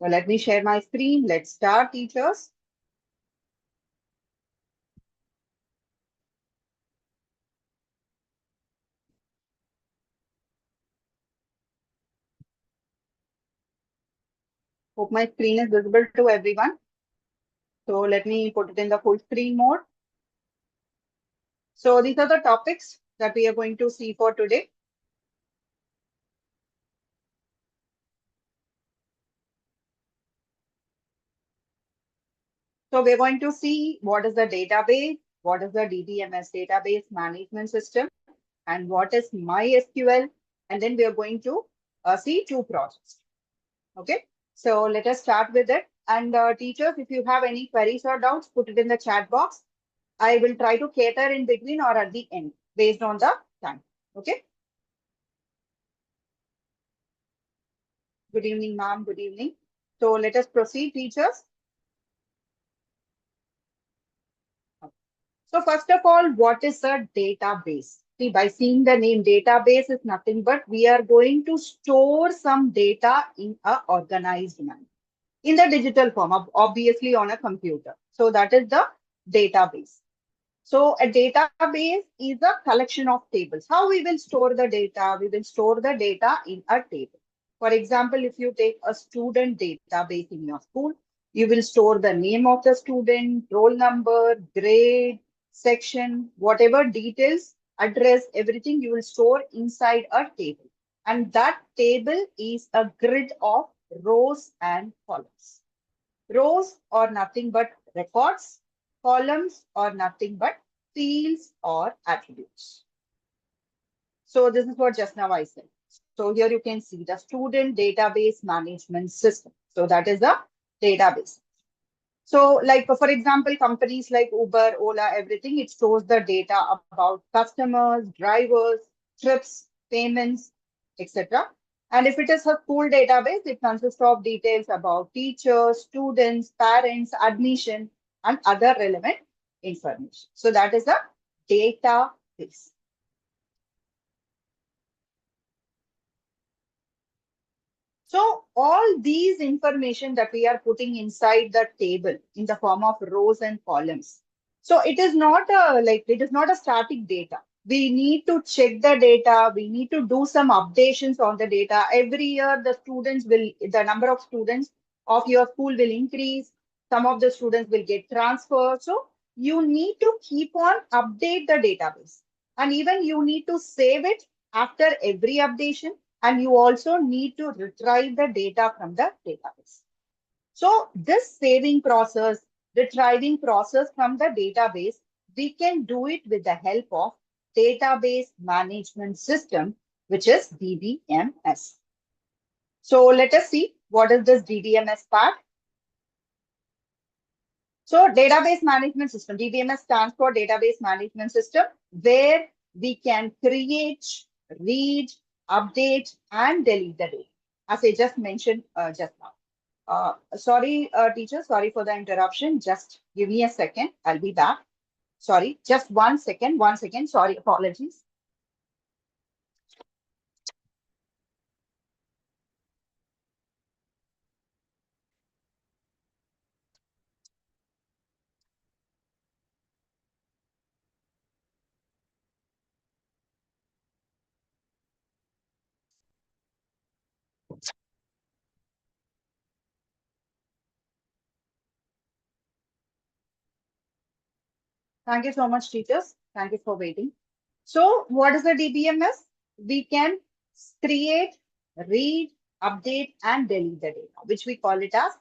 So let me share my screen. Let's start, teachers. Hope my screen is visible to everyone. So let me put it in the full screen mode. So these are the topics that we are going to see for today. So we're going to see what is the database, what is the DBMS database management system, and what is MySQL. And then we are going to see two projects. Okay. So let us start with it. And teachers, if you have any queries or doubts, put it in the chat box. I will try to cater in between or at the end based on the time. Okay. Good evening, ma'am. Good evening. So let us proceed, teachers. So first of all, what is a database? See, by seeing the name database is nothing but we are going to store some data in a organized manner in the digital form, obviously on a computer. So that is the database. So a database is a collection of tables. How we will store the data? We will store the data in a table. For example, if you take a student database in your school, you will store the name of the student, roll number, grade, section, whatever details, address, everything you will store inside a table. And that table is a grid of rows and columns. Rows are nothing but records, columns are nothing but fields or attributes. So this is what just now I said. So here you can see the student database management system. So that is the database. So like for example, companies like Uber, Ola, everything, it stores the data about customers, drivers, trips, payments, etc. And if it is a school database, it consists of details about teachers, students, parents, admission, and other relevant information. So that is a database. So all these information that we are putting inside the table in the form of rows and columns. So it is not a static data. We need to check the data. We need to do some updations on the data. Every year the number of students of your school will increase. Some of the students will get transferred. So you need to keep on update the database. And even you need to save it after every updation, and you also need to retrieve the data from the database. So this saving process, retrieving process from the database, we can do it with the help of database management system, which is DBMS. So let us see what is this DBMS part. So database management system, DBMS stands for database management system, where we can create, read, update, and delete the data, as I just mentioned just now. Sorry, teacher, sorry for the interruption. Just give me a second. I'll be back. Sorry, just 1 second, 1 second. Sorry, apologies. Thank you so much, teachers. Thank you for waiting. So what is the DBMS? We can create, read, update, and delete the data, which we call it as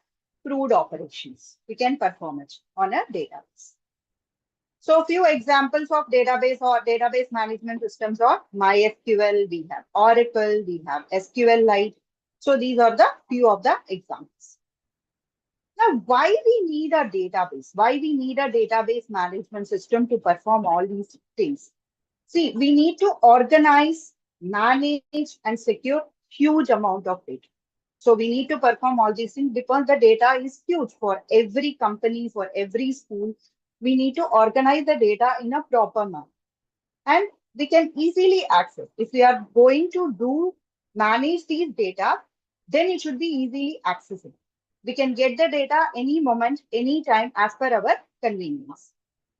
crude operations. We can perform it on a database. So a few examples of database or database management systems are MySQL, we have Oracle, we have SQLite. So these are the few of the examples. Now, why we need a database? Why we need a database management system to perform all these things? See, we need to organize, manage, and secure huge amount of data. So we need to perform all these things because the data is huge for every company, for every school. We need to organize the data in a proper manner. And we can easily access. If we are going to manage these data, then it should be easily accessible. We can get the data any moment, any time as per our convenience.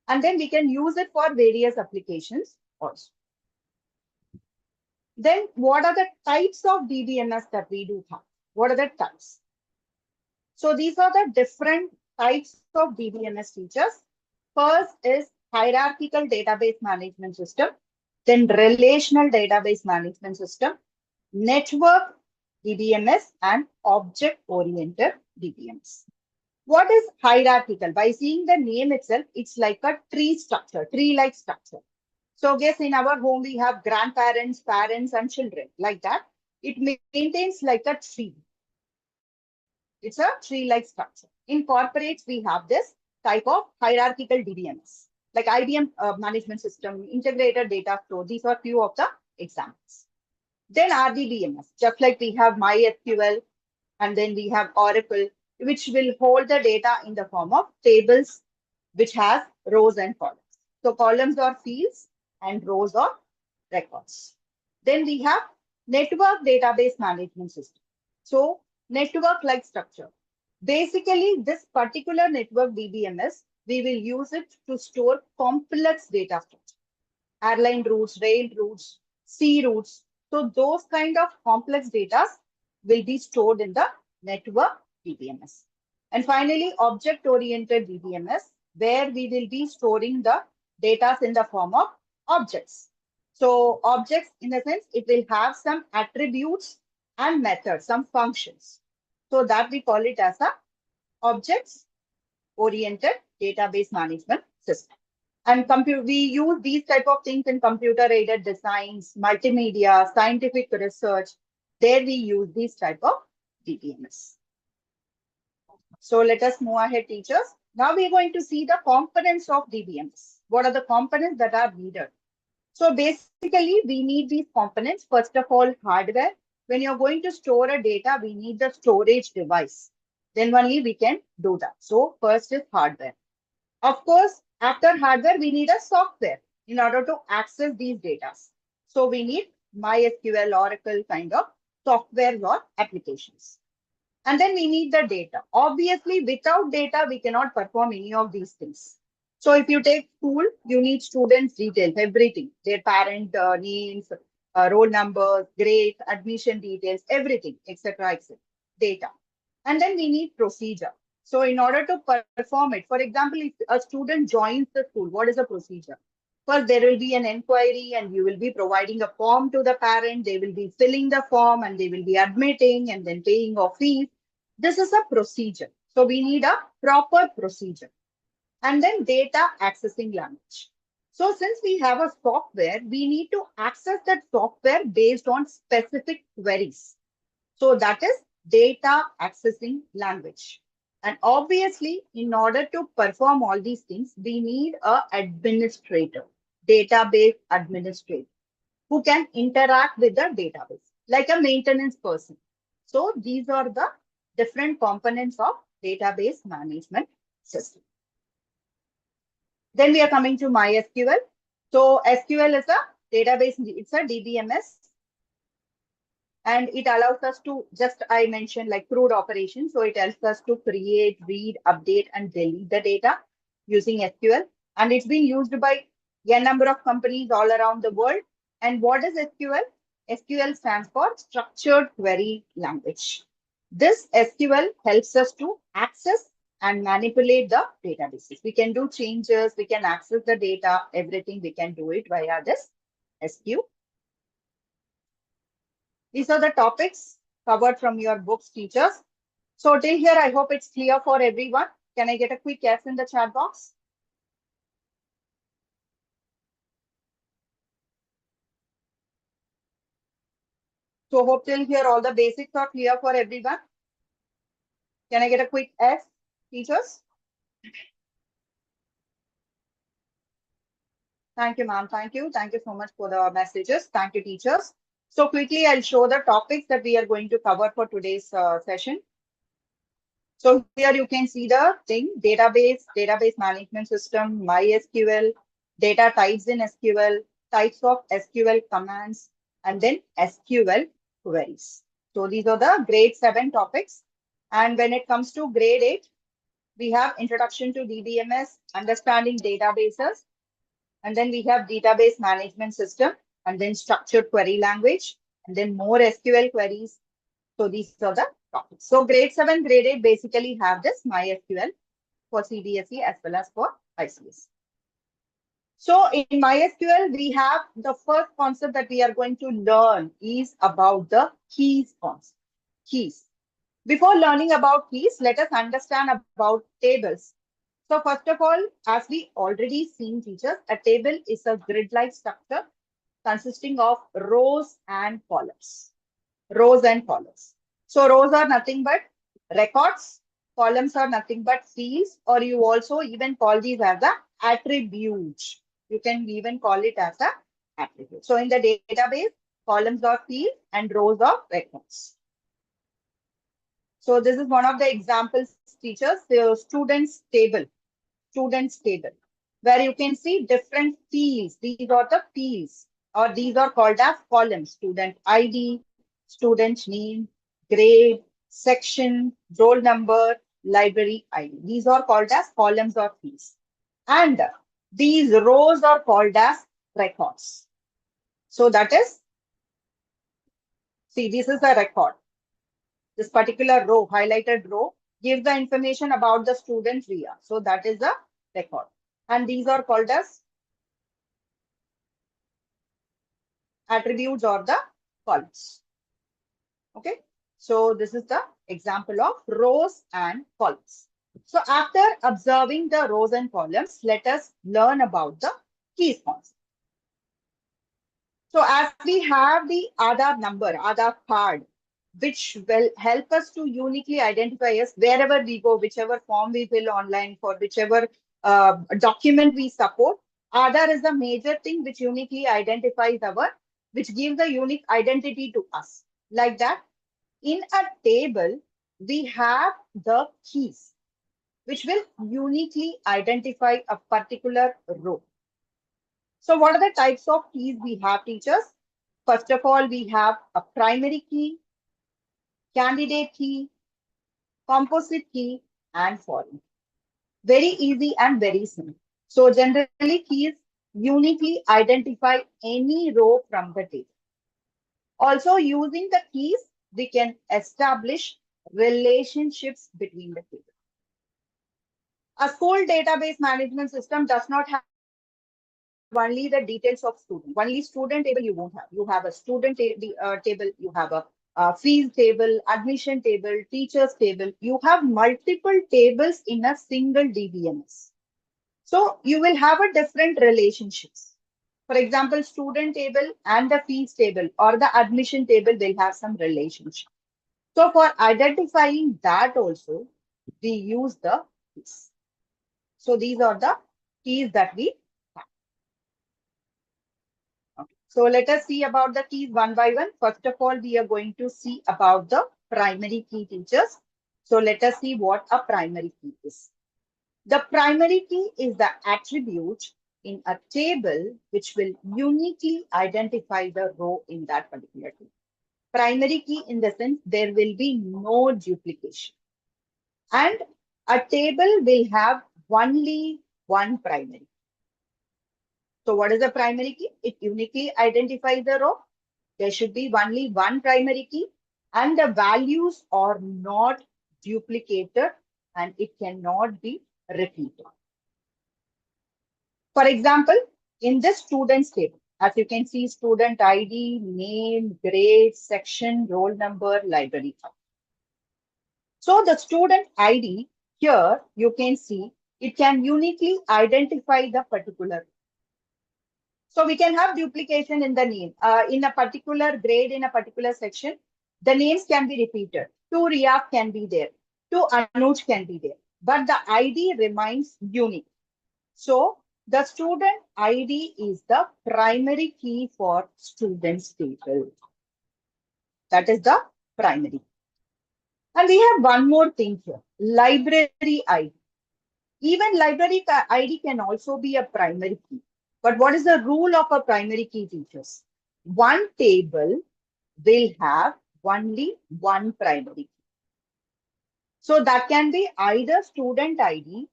And then we can use it for various applications also. Then what are the types of DBMS that we do have? What are the types? So these are the different types of DBMS features. First is hierarchical database management system, then relational database management system, network DBMS, and object-oriented DBMS. What is hierarchical? By seeing the name itself, it's like a tree structure, tree-like structure. So guess in our home, we have grandparents, parents, and children like that. It maintains like a tree. It's a tree-like structure. In corporates, we have this type of hierarchical DBMS, like IBM management system, integrated data store. These are few of the examples. Then RDBMS, just like we have MySQL, and then we have Oracle, which will hold the data in the form of tables, which has rows and columns. So columns are fields and rows are records. Then we have network database management system. So network-like structure. Basically, this particular network DBMS, we will use it to store complex data structure. Airline routes, rail routes, sea routes. So those kind of complex data will be stored in the network DBMS. And finally, object-oriented DBMS, where we will be storing the data in the form of objects. So objects, in a sense, it will have some attributes and methods, some functions. So that we call it as a objects-oriented database management system. And we use these type of things in computer-aided designs, multimedia, scientific research. There we use these type of DBMS. So let us move ahead, teachers. Now we are going to see the components of DBMS. What are the components that are needed? So basically, we need these components. First of all, hardware. When you're going to store a data, we need the storage device. Then only we can do that. So first is hardware. Of course, after hardware, we need a software in order to access these data. So we need MySQL, Oracle kind of software or applications. And then we need the data. Obviously, without data, we cannot perform any of these things. So if you take school, you need students' details, everything, their parent names, roll numbers, grades, admission details, everything, etc., etc. Data. And then we need procedure. So in order to perform it, for example, if a student joins the school, what is the procedure? First, there will be an inquiry and you will be providing a form to the parent. They will be filling the form and they will be admitting and then paying of fees. This is a procedure. So we need a proper procedure. And then data accessing language. So since we have a software, we need to access that software based on specific queries. So that is data accessing language. And obviously, in order to perform all these things, we need an administrator, database administrator, who can interact with the database, like a maintenance person. So these are the different components of database management system. Then we are coming to MySQL. So SQL is a database, it's a DBMS. And it allows us to, just I mentioned, like crude operations. So it helps us to create, read, update, and delete the data using SQL. And it's been used by a number of companies all around the world. And what is SQL? SQL stands for Structured Query Language. This SQL helps us to access and manipulate the databases. We can do changes, we can access the data, everything we can do it via this SQL. These are the topics covered from your books, teachers. So till here, I hope it's clear for everyone. Can I get a quick yes in the chat box? So hope till here all the basics are clear for everyone. Can I get a quick yes, teachers? Thank you, ma'am. Thank you. Thank you so much for the messages. Thank you, teachers. So quickly, I'll show the topics that we are going to cover for today's session. So here you can see the thing, database management system, MySQL, data types in SQL, types of SQL commands, and then SQL queries. So these are the grade 7 topics. And when it comes to grade 8, we have introduction to DBMS, understanding databases, and then we have database management system, and then structured query language, and then more SQL queries. So these are the topics. So grade 7, grade 8 basically have this MySQL for CBSE as well as for ICS. So in MySQL, we have the first concept that we are going to learn is about the keys concept. Keys. Before learning about keys, let us understand about tables. So first of all, as we already seen teachers, a table is a grid-like structure consisting of rows and columns. Rows and columns. So rows are nothing but records. Columns are nothing but fields, or you also even call these as the attributes. You can even call it as a attribute. So in the database, columns are fields and rows are records. So this is one of the examples, teachers, the students table, where you can see different fields. These are the fields, or these are called as columns. Student ID, student name, grade, section, roll number, library ID. These are called as columns or fields. And these rows are called as records. So that is, see, this is a record. This particular row, highlighted row, gives the information about the student Ria. So that is a record. And these are called as attributes or the columns. Okay. So this is the example of rows and columns. So after observing the rows and columns, let us learn about the keys concept. So as we have the Aadhaar number, Aadhaar card, which will help us to uniquely identify us wherever we go, whichever form we fill online, for whichever document we support. Aadhaar is a major thing which uniquely identifies which gives a unique identity to us. Like that, in a table, we have the keys, which will uniquely identify a particular row. So what are the types of keys we have, teachers? First of all, we have a primary key, candidate key, composite key, and foreign. Very easy and very simple. So generally, keys uniquely identify any row from the table. Also, using the keys, we can establish relationships between the tables. A school database management system does not have only the details of student. Only student table you won't have. You have a student table, you have a fees table, admission table, teachers table. You have multiple tables in a single DBMS. So you will have a different relationships. For example, student table and the fees table or the admission table will have some relationship. So for identifying that also, we use the keys. So these are the keys that we have. Okay. So let us see about the keys one by one. First of all, we are going to see about the primary key, teachers. So let us see what a primary key is. The primary key is the attribute in a table which will uniquely identify the row in that particular table. Primary key in the sense there will be no duplication. And a table will have only one primary key. So what is a primary key? It uniquely identifies the row. There should be only one primary key and the values are not duplicated and it cannot be repeated. For example, in this students table, as you can see, student ID, name, grade, section, roll number, library. So the student ID here, you can see, it can uniquely identify the particular. So we can have duplication in the name. In a particular grade, in a particular section, the names can be repeated. Two Riyaf can be there. Two Anuj can be there. But the ID remains unique. So the student ID is the primary key for students table. That is the primary. And we have one more thing here, library ID. Even library ID can also be a primary key. But what is the rule of a primary key, teachers? One table will have only one primary key. So that can be either student ID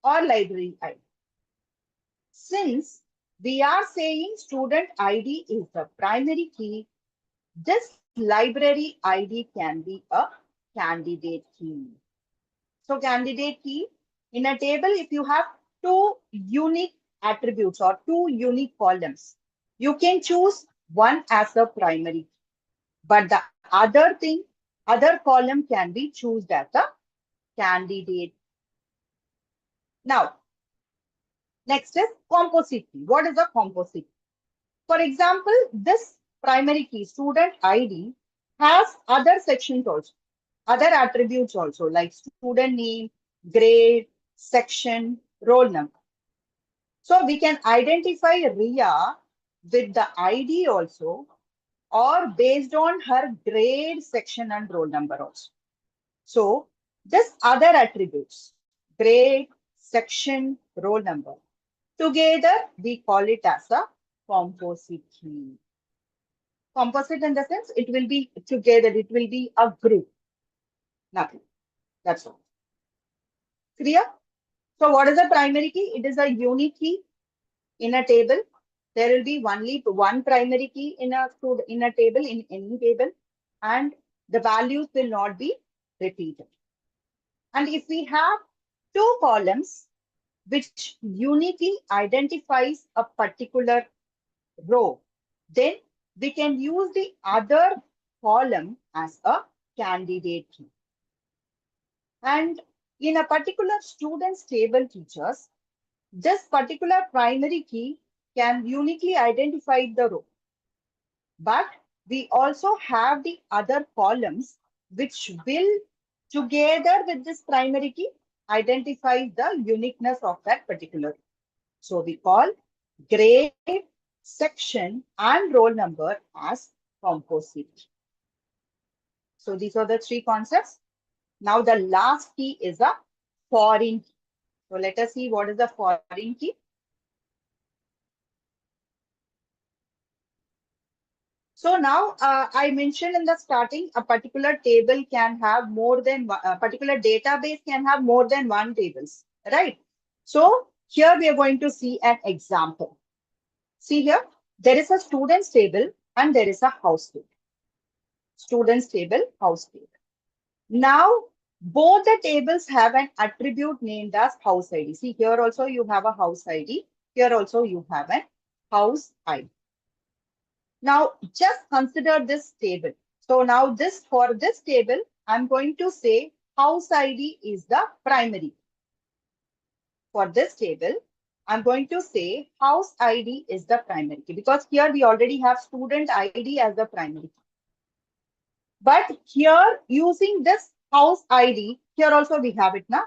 or library ID. Since we are saying student ID is the primary key, this library ID can be a candidate key. So candidate key in a table, if you have two unique attributes or two unique columns, you can choose one as a primary key. But the other column can be chosen as a candidate. Now, next is composite key. What is a composite? For example, this primary key, student ID, has other sections also, other attributes also, like student name, grade, section, roll number. So we can identify Ria with the ID also, or based on her grade, section, and roll number also. So this other attributes, grade, section, roll number, together we call it as a composite key. Composite in the sense it will be together, it will be a group. Nothing. That's all. Clear? So what is a primary key? It is a unique key in a table. There will be only one primary key in a table, in any table, and the values will not be repeated. And if we have two columns which uniquely identifies a particular row, then we can use the other column as a candidate key. And in a particular student's table, teachers, this particular primary key can uniquely identify the row. But we also have the other columns which will, together with this primary key, identify the uniqueness of that particular row. So we call grade, section, and roll number as composite. So these are the three concepts. Now the last key is a foreign key. So let us see what is the foreign key. So now I mentioned in the starting, a particular table can have more than a particular database can have more than one tables, right? So here we are going to see an example. See here, there is a students table and there is a house table. Students table, house table. Now, both the tables have an attribute named as house ID. See, here also you have a house ID. Here also you have a house ID. Now, just consider this table. So now for this table, I'm going to say house ID is the primary. For this table, I'm going to say house ID is the primary key because here we already have student ID as the primary key. But here using this house ID, here also we have it now.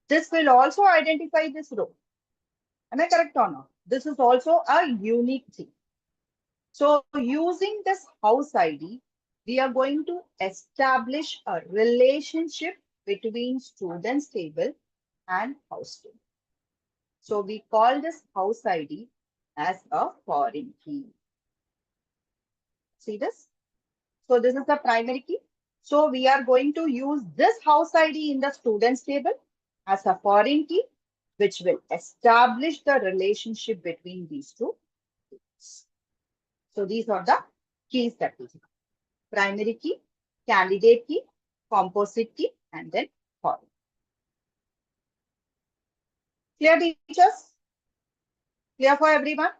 This will also identify this row. Am I correct or not? This is also a unique thing. So using this house ID, we are going to establish a relationship between students table and house table. So we call this house ID as a foreign key. See this? So this is the primary key. So we are going to use this house ID in the students table as a foreign key, which will establish the relationship between these two keys. So these are the keys that we have. Primary key, candidate key, composite key, and then foreign. Clear, teachers? Clear for everyone?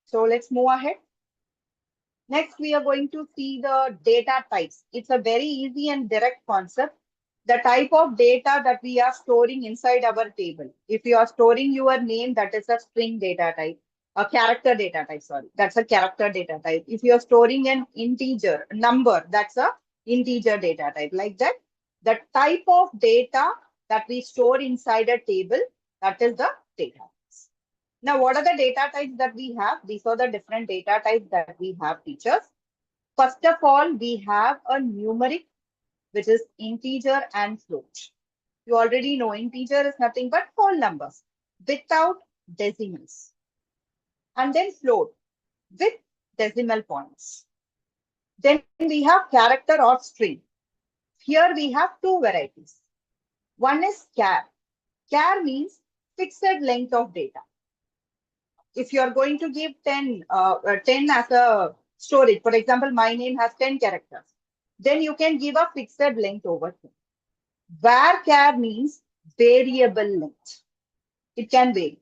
So let's move ahead. Next, we are going to see the data types. It's a very easy and direct concept. The type of data that we are storing inside our table. If you are storing your name, that is a string data type. A character data type, sorry. That's a character data type. If you are storing an integer number, that's a integer data type. Like that, the type of data that we store inside a table, that is the data. Now, what are the data types that we have? These are the different data types that we have, teachers. First of all, we have a numeric, which is integer and float. You already know integer is nothing but whole numbers without decimals. And then float with decimal points. Then we have character or string. Here we have two varieties. One is char. Char means fixed length of data. If you are going to give 10 as a storage, for example, my name has 10 characters, then you can give a fixed length over here. Var means variable length. It can vary.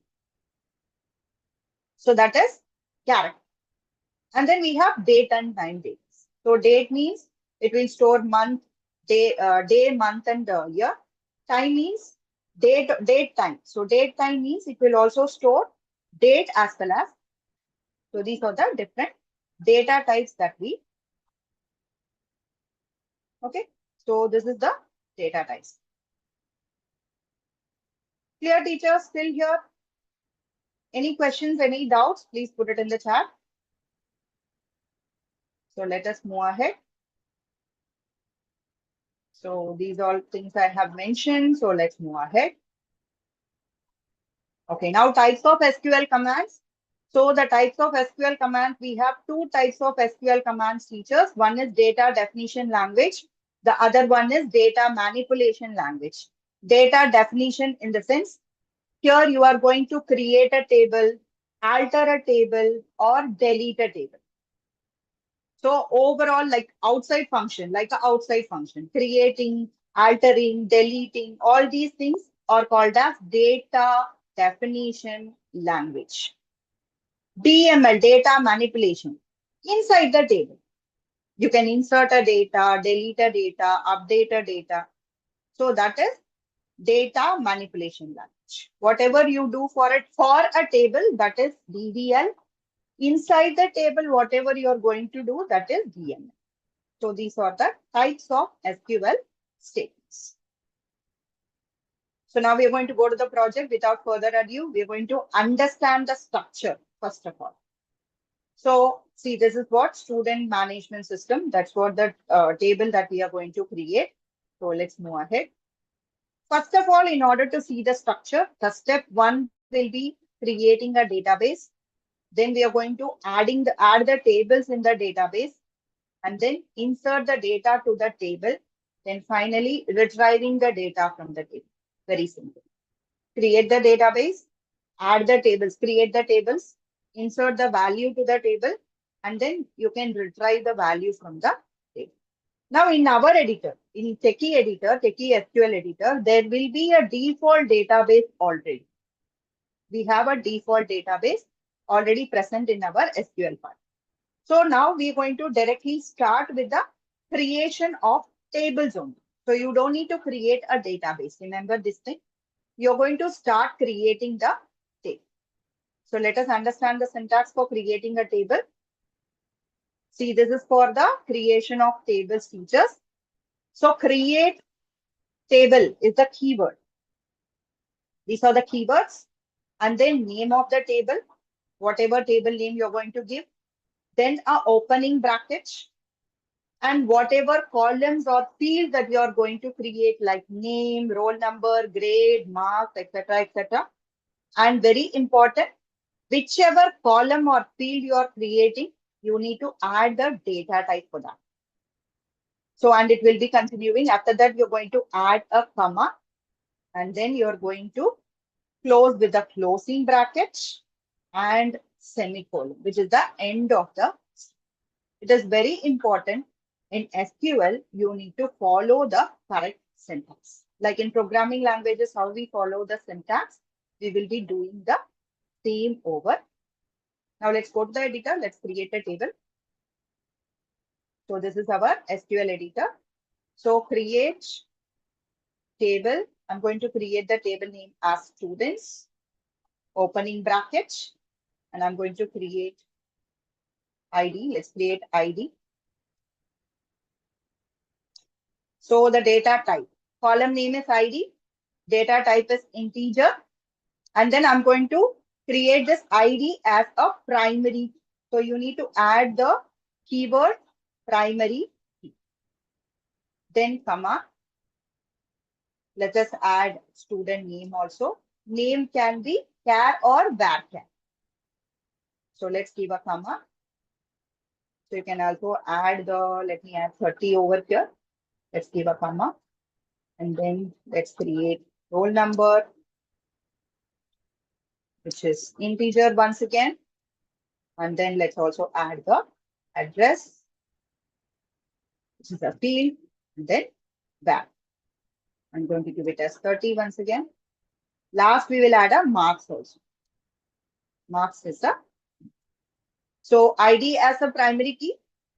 So that is character. And then we have date and time dates. So date means it will store month, day, month, and year. Time means date time. So date time means it will also store date as well as. So these are the different data types that we. Okay. So this is the data types. Clear, teachers? Still here? Any questions? Any doubts? Please put it in the chat. So let us move ahead. So these all things I have mentioned. So let's move ahead. Okay, now types of SQL commands. So the types of SQL commands, we have two types of SQL commands, teachers. One is data definition language. The other one is data manipulation language. Data definition in the sense, here you are going to create a table, alter a table, or delete a table. So overall, like outside function, like an outside function, creating, altering, deleting, all these things are called as data definition language. DML, data manipulation, inside the table. You can insert a data, delete a data, update a data. So that is data manipulation language. Whatever you do for it, for a table, that is DDL. Inside the table, whatever you are going to do, that is DML. So these are the types of SQL statements. So now we are going to go to the project. Without further ado, we are going to understand the structure first of all. So see, this is what student management system. That's what the table that we are going to create. So let's move ahead. First of all, in order to see the structure, the step one will be creating a database. Then we are going to add the tables in the database, and then insert the data to the table. Then finally retrieving the data from the table. Very simple. Create the database, add the tables, create the tables, insert the value to the table, and then you can retrieve the value from the table. Now in our editor, in Tekkie editor, Tekkie SQL editor, there will be a default database already. We have a default database already present in our SQL file. So now we're going to directly start with the creation of tables only. So you don't need to create a database. Remember this thing. You're going to start creating the table. So let us understand the syntax for creating a table. See, this is for the creation of tables, features. So create table is the keyword. These are the keywords. And then name of the table, whatever table name you're going to give. Then a opening bracket. And whatever columns or fields that you are going to create, like name, roll number, grade, marks, etc., etc. And very important, whichever column or field you are creating, you need to add the data type for that. So, and it will be continuing. After that, you're going to add a comma, and then you're going to close with the closing bracket and semicolon, which is the end of the. It is very important. In SQL, you need to follow the correct syntax. Like in programming languages, how we follow the syntax, we will be doing the same over. Now let's go to the editor. Let's create a table. So this is our SQL editor. So create table. I'm going to create the table name as students, opening bracket, and I'm going to create ID. Let's create ID. So the data type, column name is ID, data type is integer, and then I'm going to create this ID as a primary. So you need to add the keyword primary key. Then comma. Let us add student name also. Name can be char or varchar. So let's give a comma. So you can also add the, let me add 30 over here. Let's give a comma. And then let's create roll number, which is integer once again. And then let's also add the address, which is a field, and then back. I'm going to give it as 30 once again. Last, we will add a marks also. Marks is a so ID as a primary key,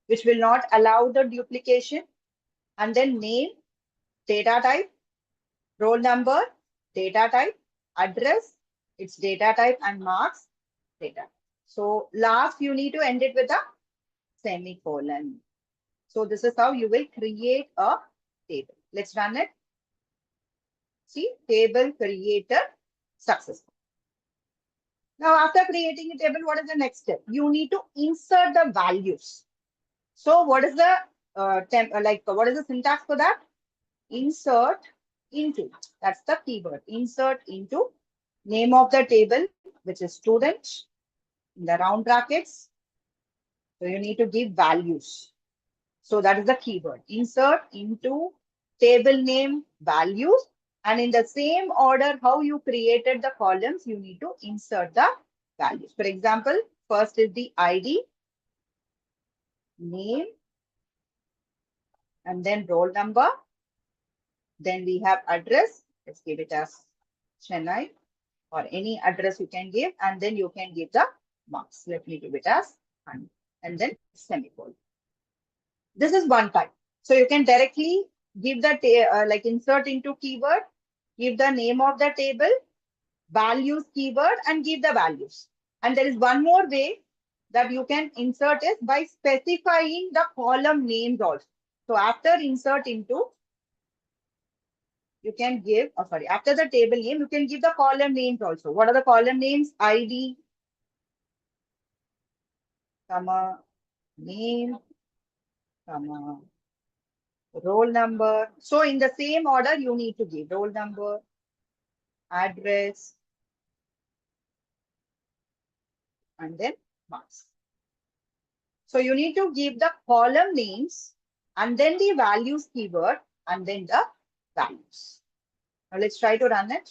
which will not allow the duplication, and then name, data type, roll number, data type, address, its data type, and marks, data. So last, you need to end it with a semicolon. So this is how you will create a table. Let's run it. See, table creator successful. Now, after creating a table, what is the next step? You need to insert the values. So what is the what is the syntax for that? Insert into. That's the keyword. Insert into name of the table, which is student, in the round brackets. So you need to give values. So that is the keyword. Insert into table name values. And in the same order, how you created the columns, you need to insert the values. For example, first is the ID, name, and then roll number. Then we have address. Let's give it as Chennai or any address you can give. And then you can give the marks. Let me give it as 100. And then semicolon. This is one type. So you can directly give the insert into keyword, give the name of the table, values keyword, and give the values. And there is one more way that you can insert is by specifying the column names also. So after insert into, you can give, after the table name, you can give the column names also. What are the column names? ID, comma, name, comma, roll number. So in the same order, you need to give roll number, address, and then marks. So you need to give the column names and then the values keyword and then the values. Now let's try to run it.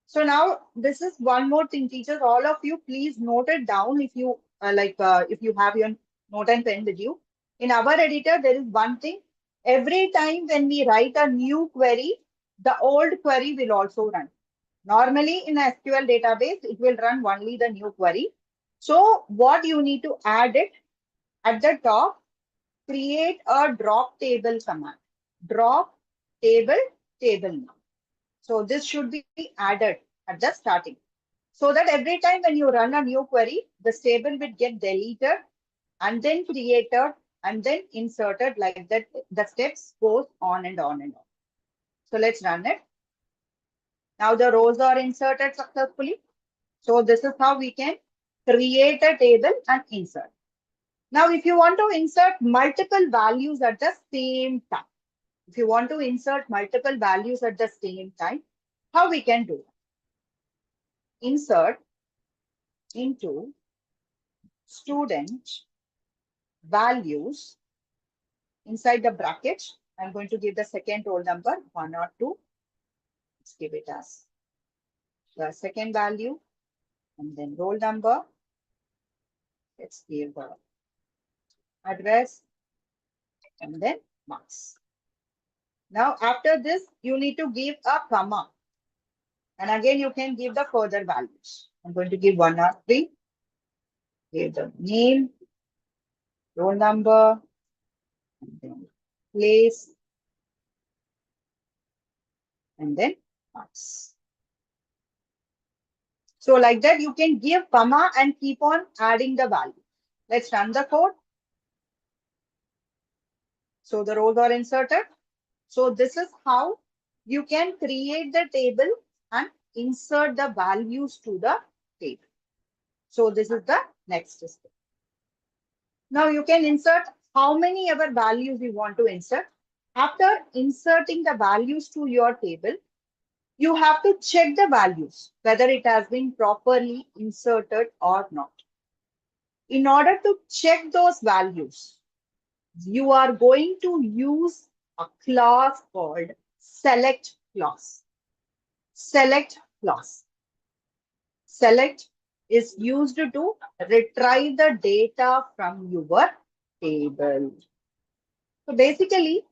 So now this is one more thing, teachers. All of you, please note it down if you if you have your note and pen with you. In our editor, there is one thing. Every time when we write a new query, the old query will also run. Normally in SQL database, it will run only the new query. So what you need to add it at the top, create a drop table command. Drop table, table name. So this should be added at the starting. So that every time when you run a new query, the table will get deleted and then created and then inserted like that. The steps goes on and on and on. So let's run it. Now the rows are inserted successfully. So this is how we can create a table and insert. Now, if you want to insert multiple values at the same time, if you want to insert multiple values at the same time, how we can do it? Insert into student values inside the bracket. I'm going to give the second roll number 1 or 2. Let's give it as the second value and then roll number. Let's give the address and then marks. Now, after this, you need to give a comma. And again, you can give the further values. I'm going to give 1 or 3. Give the name, roll number, and then place, and then marks. So like that, you can give comma and keep on adding the value. Let's run the code. So the rows are inserted. So this is how you can create the table and insert the values to the table. So this is the next step. Now you can insert how many ever values you want to insert. After inserting the values to your table, you have to check the values, whether it has been properly inserted or not. In order to check those values, you are going to use a class called select clause. Select clause. Select is used to retrieve the data from your table. So basically,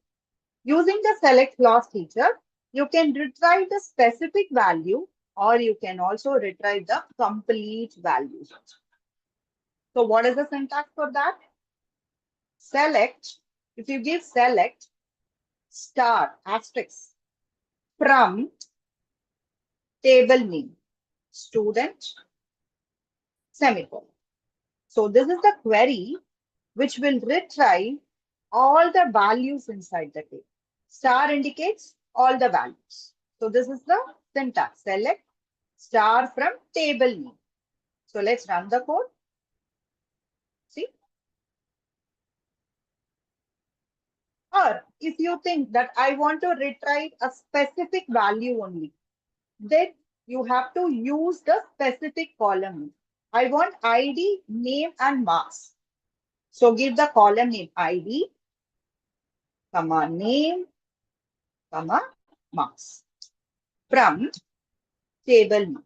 using the select clause feature, you can retrieve the specific value or you can also retrieve the complete values. So what is the syntax for that? Select, if you give select star asterisk from table name, student, semicolon. So this is the query which will retrieve all the values inside the table. Star indicates all the values. So this is the syntax. Select star from table name. So let's run the code. See? Or if you think that I want to retrieve a specific value only, then you have to use the specific column. I want ID, name, and marks. So give the column name ID, comma name, comma marks from table name.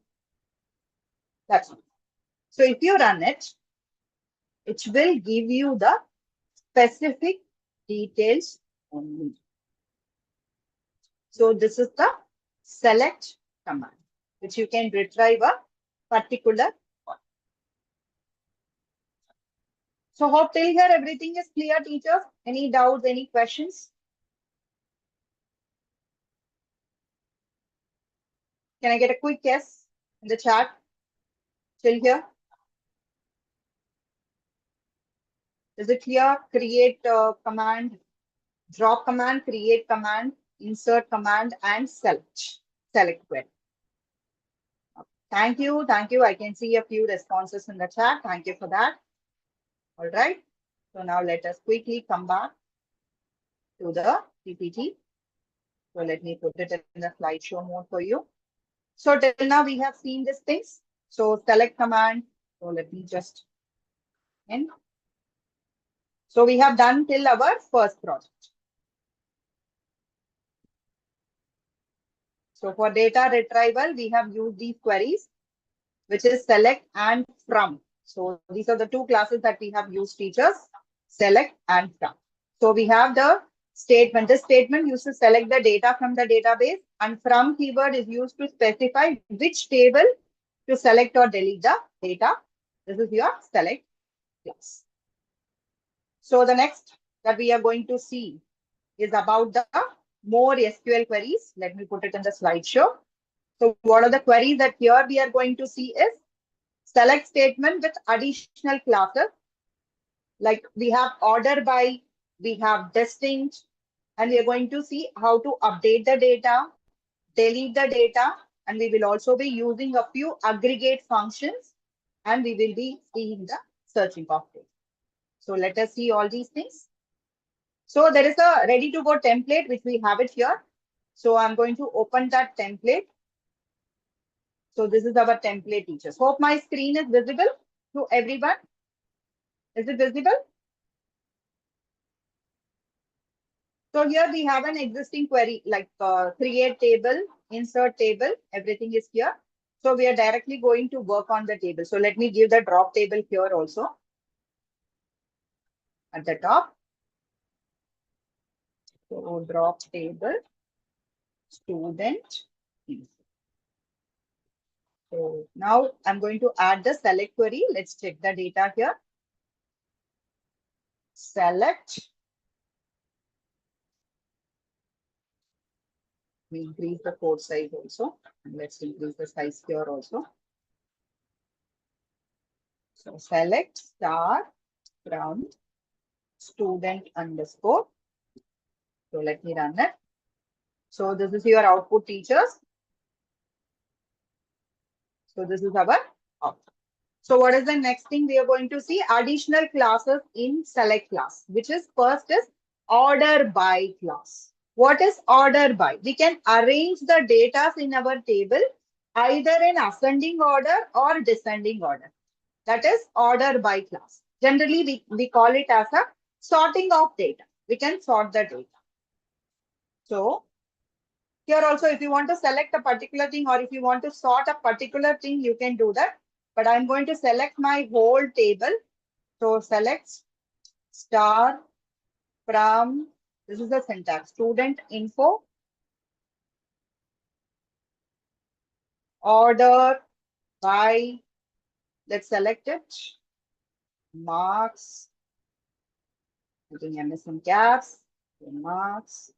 That's all. So if you run it, it will give you the specific details only. So this is the select command, which you can retrieve a particular one. So hope till here everything is clear, teachers. Any doubts, any questions? Can I get a quick yes in the chat till here? Is it clear? Create command, drop command, create command, insert command, and select. Select query. Thank you. Thank you. I can see a few responses in the chat. Thank you for that. All right. So now let us quickly come back to the PPT. So let me put it in the slideshow mode for you. So till now we have seen these things. So select command. So let me just end. So we have done till our first project. So for data retrieval, we have used these queries, which is select and from. So these are the two classes that we have used, teachers, select and from. So we have the statement. This statement used to select the data from the database, and from keyword is used to specify which table to select or delete the data. This is your select class. So the next that we are going to see is about the more SQL queries. Let me put it in the slideshow. So what are the queries that here we are going to see is select statement with additional classes. Like we have order by, we have distinct, and we are going to see how to update the data, delete the data, and we will also be using a few aggregate functions, and we will be seeing the searching of data. So let us see all these things. So there is a ready to go template, which we have it here. So I'm going to open that template. So this is our template, teachers. Hope my screen is visible to everyone. Is it visible? So here we have an existing query like create table, insert table, everything is here. So we are directly going to work on the table. So let me give the drop table here also at the top. So drop table, student. So now I'm going to add the select query. Let's check the data here. Select. We increase the code size also. And let's increase the size here also. So select star from student underscore. So let me run it. So this is your output, teachers. So this is our output. So what is the next thing we are going to see? Additional classes in select class, which is first is order by class. What is order by? We can arrange the data in our table either in ascending order or descending order. That is order by class. Generally, we call it as a sorting of data. We can sort the data. So here also, if you want to select a particular thing or if you want to sort a particular thing, you can do that. But I'm going to select my whole table. So select star from, this is the syntax, student info, order by, let's select it, marks, putting MS in caps, marks,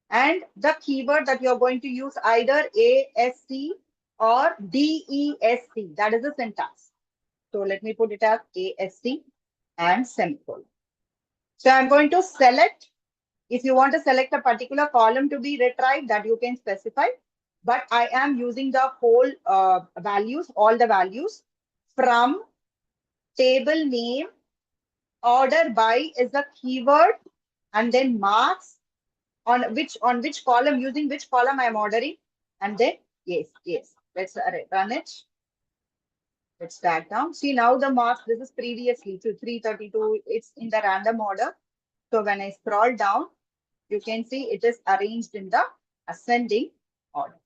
and the keyword that you're going to use either ASC or DESC. That is the syntax. So let me put it as ASC and semicolon. So I'm going to select, if you want to select a particular column to be retrieved, that you can specify. But I am using the whole values, all the values from table name, order by is the keyword, and then marks on which column, using which column I am ordering, and then yes. Let's run it. Let's drag down. See now the marks. This is previously to 332. It's in the random order. So when I scroll down, you can see it is arranged in the ascending order.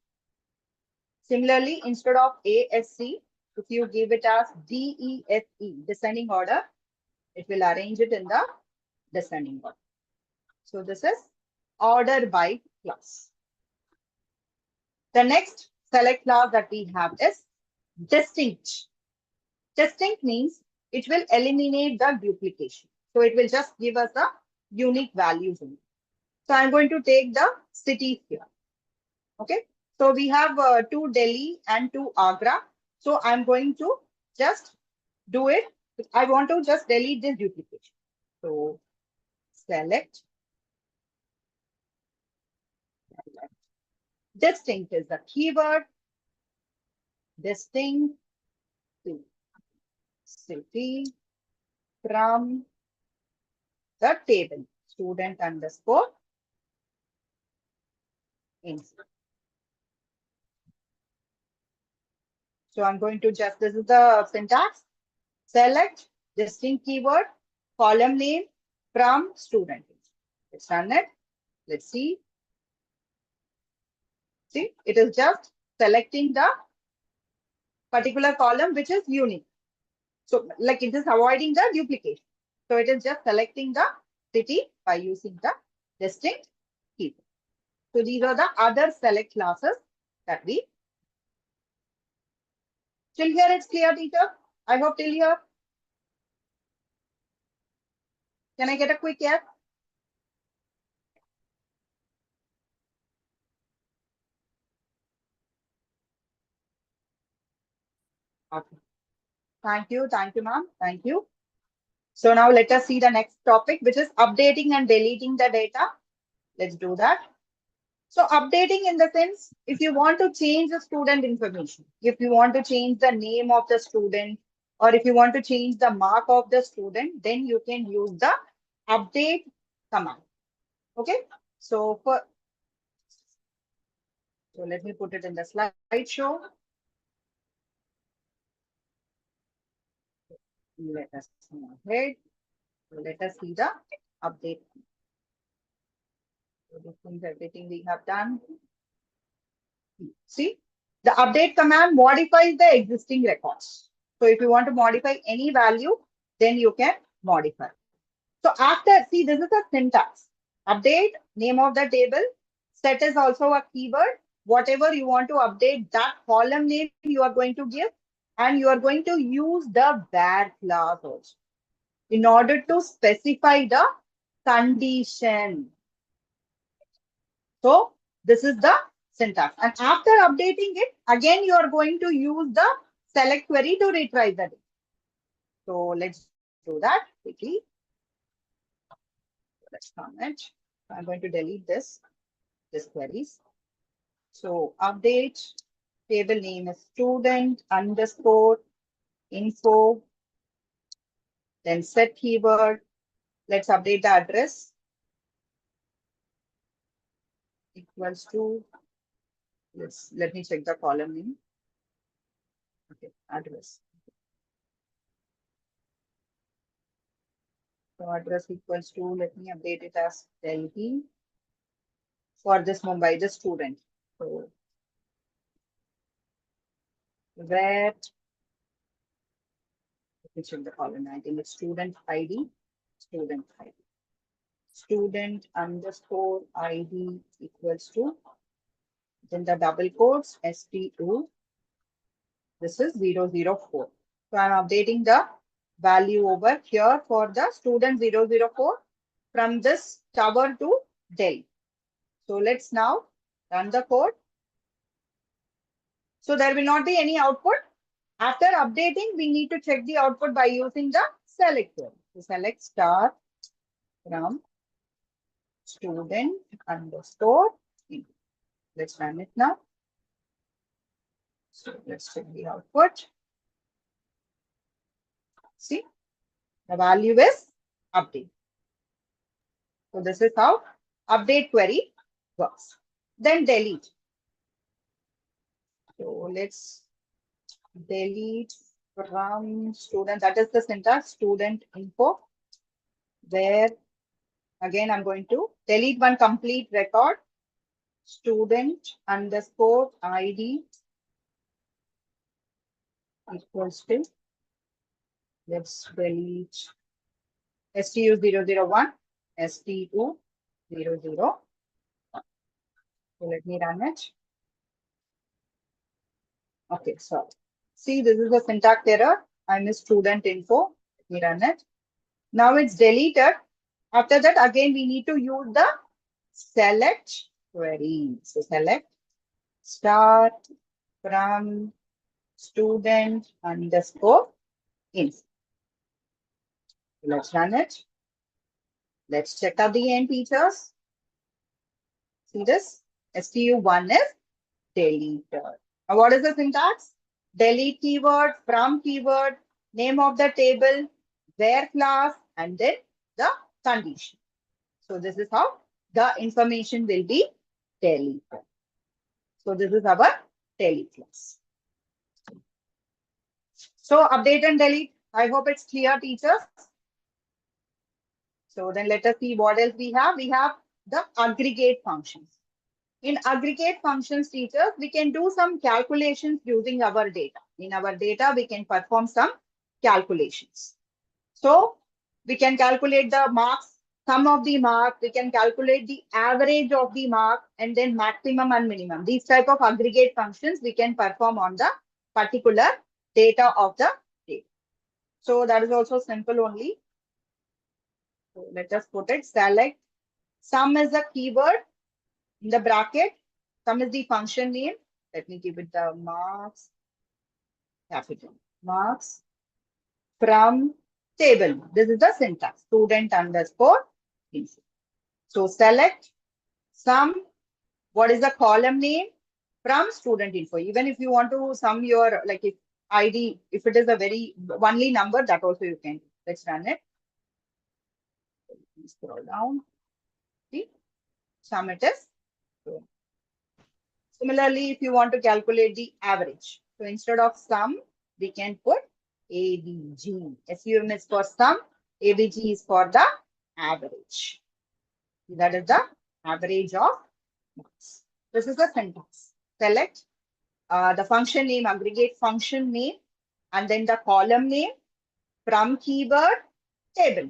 Similarly, instead of ASC, if you give it as DESE, descending order, it will arrange it in the descending order. So this is order by class. The next select class that we have is distinct. Distinct means it will eliminate the duplication. So it will just give us the unique values in it. So I'm going to take the cities here. Okay. So we have two Delhi and two Agra. So I'm going to just do it. I want to just delete this duplication. So select. Distinct is the keyword. Distinct to city from the table. Student underscore info. So I'm going to just, this is the syntax. Select distinct keyword, column name from student. Let's run it. Let's see. See, it is just selecting the particular column which is unique. So like it is avoiding the duplication. So it is just selecting the city by using the distinct keyword. So these are the other select classes that we. Till here it's clear, teacher? I hope till here. Can I get a quick yes? Okay. Thank you, ma'am. Thank you. So now let us see the next topic, which is updating and deleting the data. Let's do that. So updating in the sense, if you want to change the student information, if you want to change the name of the student, or if you want to change the mark of the student, then you can use the update command. Okay. So let me put it in the slideshow. Let us go ahead. Let us see the update. So this is everything we have done. See, the update command modifies the existing records. So if you want to modify any value, then you can modify. So after, see, this is a syntax. Update, name of the table. Set is also a keyword. Whatever you want to update, that column name you are going to give. And you are going to use the where clause also in order to specify the condition. So this is the syntax. And after updating it, again, you are going to use the select query to retrieve the data. So let's do that quickly. Let's comment. I'm going to delete this queries. So update, table name is student underscore info, then set keyword. Let's update the address equals to, let me check the column name. Okay, address. So address equals to, let me update it as Delhi. for this Mumbai, the student. So where, which is the column? I think it's student ID, student ID. Student underscore ID equals to, then the double quotes, STU, this is 004. So I'm updating the value over here for the student 004 from this tower to Delhi. So let's now run the code. So there will not be any output. After updating, we need to check the output by using the select query. So select star from student underscore. Let's run it now. So let's check the output. See, the value is update. So this is how update query works. Then delete. So let's delete from student. That is the syntax student info. Where again I'm going to delete one complete record. Student underscore ID equals to, let's delete STU001, STU001. So let me run it. Okay, so see, this is a syntax error. I missed student info. Let me run it. Now it's deleted. After that, again, we need to use the select query. So select start from student underscore info. Let's run it. Let's check out the end features. See this? STU1 is deleted. Now, what is the syntax? Delete keyword, from keyword, name of the table, where class, and then the condition. So this is how the information will be deleted. So this is our delete class. So update and delete. I hope it's clear, teachers. So then let us see what else we have. We have the aggregate functions. In aggregate functions, teachers, we can do some calculations using our data. In our data, we can perform some calculations. So we can calculate the marks, sum of the marks, we can calculate the average of the mark, and then maximum and minimum. These type of aggregate functions we can perform on the particular data of the data. So that is also simple only. So let us put it, select sum is the keyword in the bracket, sum is the function name. Let me give it the marks, capital marks from table. This is the syntax, student underscore info. So select sum, what is the column name from student info. Even if you want to sum your, like if ID, if it is a very only number, that also you can. Let's run it. Scroll down. See, sum it is. Similarly, if you want to calculate the average, so instead of sum, we can put ABG. SUM is for sum, ABG is for the average. That is the average of marks. This is the syntax. Select the function name, aggregate function name, and then the column name from keyword table.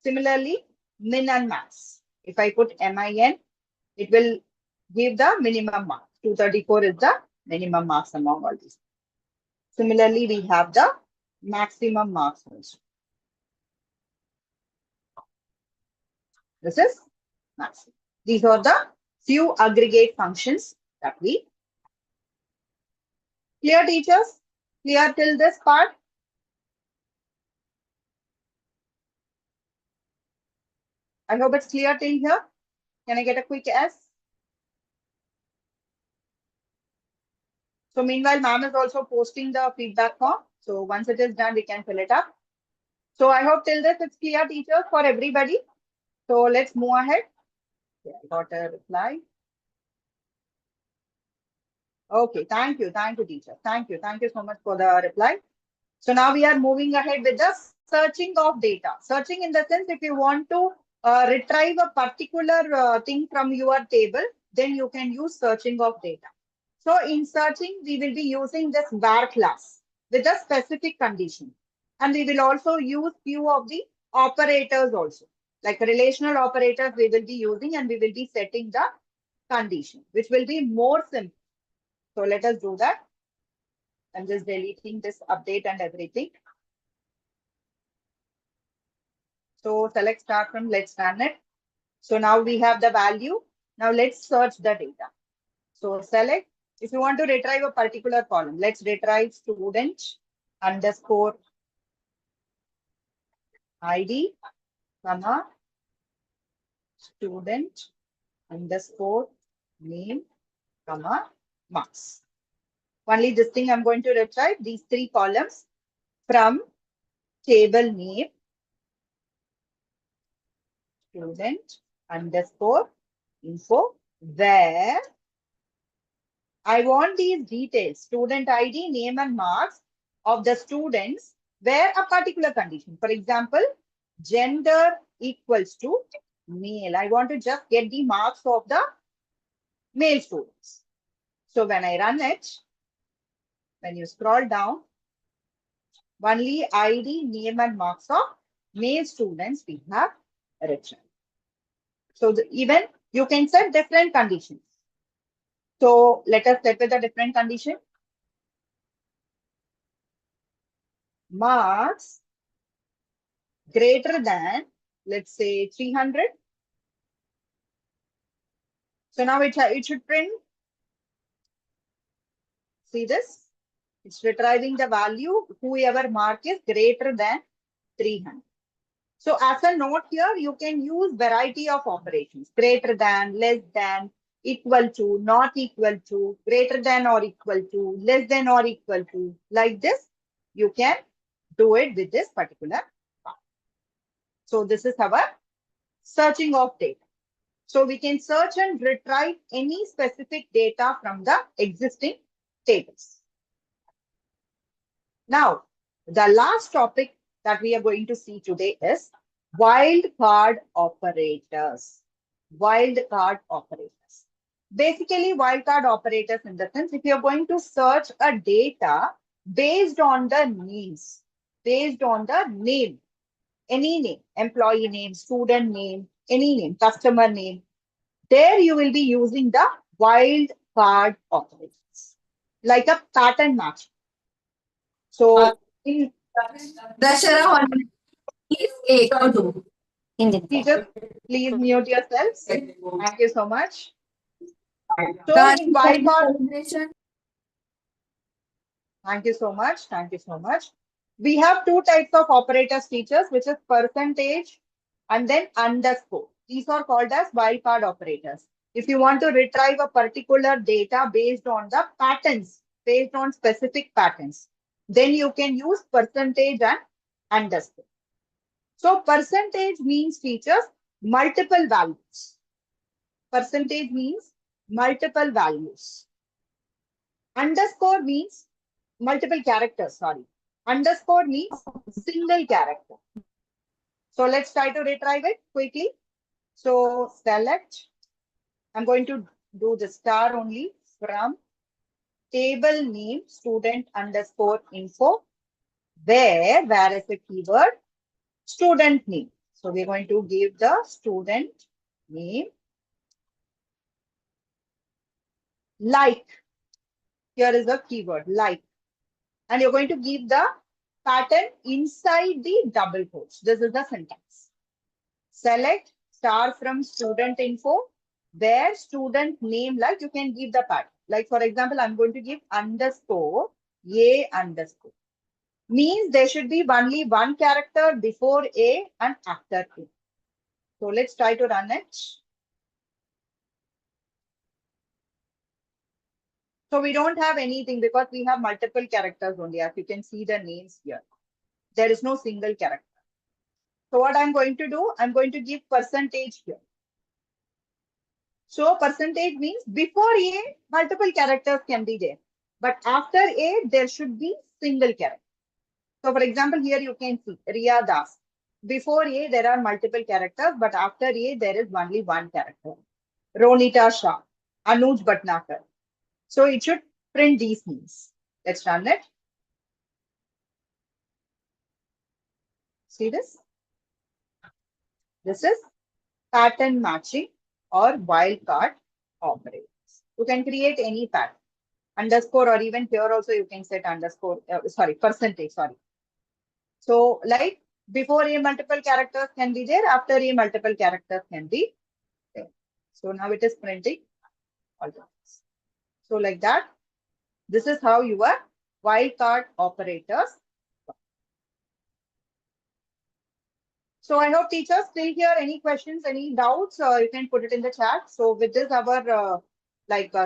Similarly, min and max. If I put MIN, it will give the minimum mark. 234 is the minimum marks among all these. Similarly, we have the maximum marks also. This is maximum. These are the few aggregate functions that we. Clear, teachers? Clear till this part? I hope it's clear till here. Can I get a quick S? So meanwhile, ma'am is also posting the feedback form. So once it is done, we can fill it up. So I hope till this it's clear, teachers, for everybody. So let's move ahead. Yeah, I got a reply. Okay, thank you, teacher. Thank you so much for the reply. So now we are moving ahead with the searching of data. Searching in the sense, if you want to retrieve a particular thing from your table, then you can use searching of data. So in searching, we will be using this var class with a specific condition. And we will also use few of the operators also, like relational operators we will be using, and we will be setting the condition, which will be more simple. So let us do that. I'm just deleting this update and everything. So select start from, let's run it. So now we have the value. Now let's search the data. So select, if you want to retrieve a particular column, let's retrieve student underscore ID, comma, student underscore name, comma, marks. Only this thing I'm going to retrieve, these three columns from table name, student underscore info, where I want these details, student ID, name and marks of the students where a particular condition. For example, gender equals to male. I want to just get the marks of the male students. So when I run it, when you scroll down, only ID, name and marks of male students we have written. So even you can set different conditions. So let us set with a different condition. Marks greater than, let's say, 300. So now it should print. See this? It's retrieving the value, whoever mark is greater than 300. So as a note here, you can use variety of operations. Greater than, less than, equal to, not equal to, greater than or equal to, less than or equal to. Like this, you can do it with this particular part. So this is our searching of data. So we can search and retrieve any specific data from the existing tables. Now, the last topic that we are going to see today is wildcard operators. Wildcard operators. Basically, wildcard operators in the sense, if you're going to search a data based on the names, based on the name, any name, employee name, student name, any name, customer name, there you will be using the wildcard operators, like a pattern match. So in teachers, please mute yourselves. Thank you so much. So in wildcard, thank you so much. Thank you so much. We have two types of operators, teachers, which is percentage and then underscore. These are called as wildcard operators. If you want to retrieve a particular data based on the patterns, based on specific patterns, then you can use percentage and underscore. So percentage means, teachers, multiple values. Percentage means multiple values. Underscore means multiple characters, sorry. Underscore means single character. So let's try to retrieve it quickly. So select, I'm going to do the star only from table name student underscore info, where is the keyword student name. So we're going to give the student name like. Here is the keyword like. And you're going to give the pattern inside the double quotes. This is the syntax. Select star from student info, where student name, like you can give the pattern. Like for example, I'm going to give underscore a underscore. Means there should be only one character before a and after a. So let's try to run it. So we don't have anything because we have multiple characters only. As you can see the names here. There is no single character. So what I'm going to do, I'm going to give percentage here. So percentage means before A, multiple characters can be there. But after A, there should be single character. So for example, here you can see Riya Das. before A, there are multiple characters, but after A, there is only one character. Ronita Shah, Anuj Bhatnagar. So it should print these names. Let's run it. See this? This is pattern matching or wildcard operators. You can create any pattern. Underscore, or even here also you can set underscore, sorry, percentage, sorry. So like before A, multiple characters can be there, after A, multiple characters can be there. So now it is printing all this. So like that, this is how your wildcard operators. So I hope teachers still here. Any questions, any doubts, you can put it in the chat. So with this, our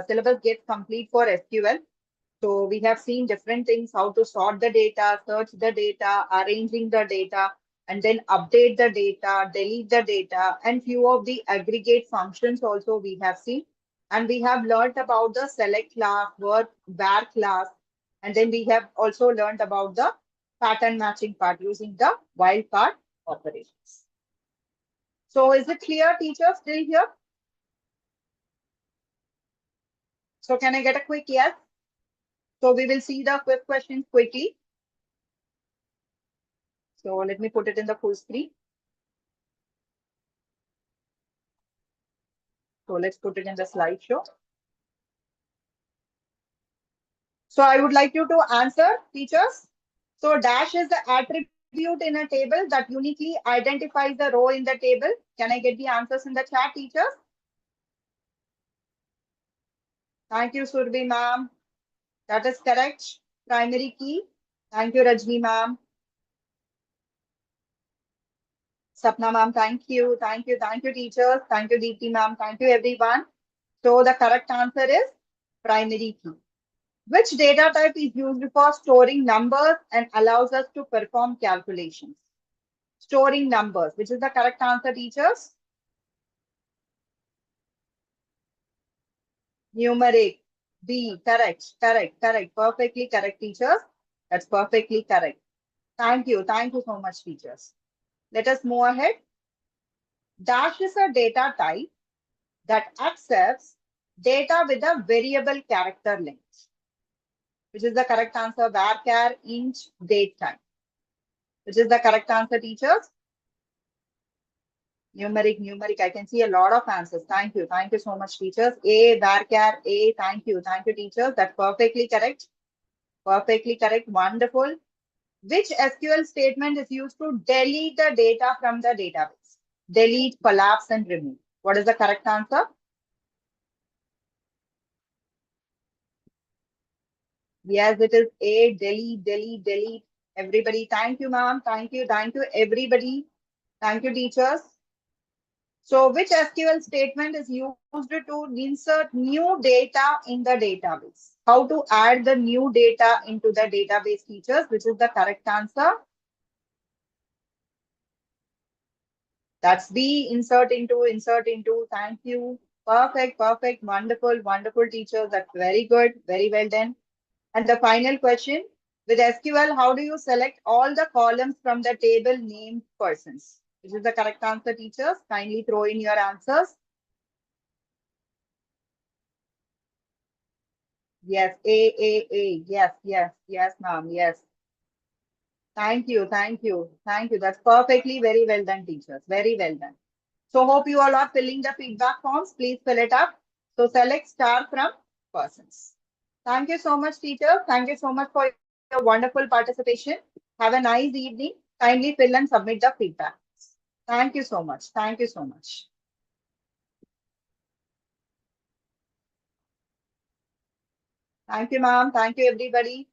syllabus gets complete for SQL. So we have seen different things, how to sort the data, search the data, arranging the data, and then update the data, delete the data, and few of the aggregate functions also we have seen. And we have learned about the select class, where class, and then we have also learned about the pattern matching part using the wildcard operations. So is it clear, teachers, still here? So can I get a quick yes? So we will see the quick questions quickly. So let me put it in the full screen. So let's put it in the slideshow. So I would like you to answer, teachers. So dash is the attribute in a table that uniquely identifies the row in the table. Can I get the answers in the chat, teachers? Thank you, Surbi ma'am. That is correct. Primary key. Thank you, Rajni ma'am. Sapna ma'am, thank you. Thank you. Thank you, teachers. Thank you, Deepti ma'am. Thank you, everyone. So the correct answer is primary key. Which data type is used for storing numbers and allows us to perform calculations? Storing numbers. Which is the correct answer, teachers? Numeric. B. Correct. Correct. Correct. Perfectly correct, teachers. That's perfectly correct. Thank you. Thank you so much, teachers. Let us move ahead. Dash is a data type that accepts data with a variable character length. Which is the correct answer? Varchar, int, date time. Which is the correct answer, teachers? Numeric, numeric. I can see a lot of answers. Thank you. Thank you so much, teachers. A, varchar, A. Thank you. Thank you, teachers. That's perfectly correct. Perfectly correct. Wonderful. Which SQL statement is used to delete the data from the database? Delete, collapse, and remove. What is the correct answer? Yes, it is A. Delete, delete, delete. Everybody, thank you, ma'am. Thank you. Thank you, everybody. Thank you, teachers. So which SQL statement is used to insert new data in the database? How to add the new data into the database, teachers? Which is the correct answer? That's B, insert into, insert into. Thank you. Perfect, perfect, wonderful, wonderful, teachers. That's very good. Very well done. And the final question, with SQL, how do you select all the columns from the table named persons? Which is the correct answer, teachers? Kindly throw in your answers. Yes, A. Yes, yes, yes, ma'am. Yes. Thank you, thank you, thank you. That's perfectly very well done, teachers. Very well done. So hope you all are filling the feedback forms. Please fill it up. So select star from persons. Thank you so much, teachers. Thank you so much for your wonderful participation. Have a nice evening. Kindly fill and submit the feedback. Thank you so much. Thank you so much. Thank you, ma'am. Thank you, everybody.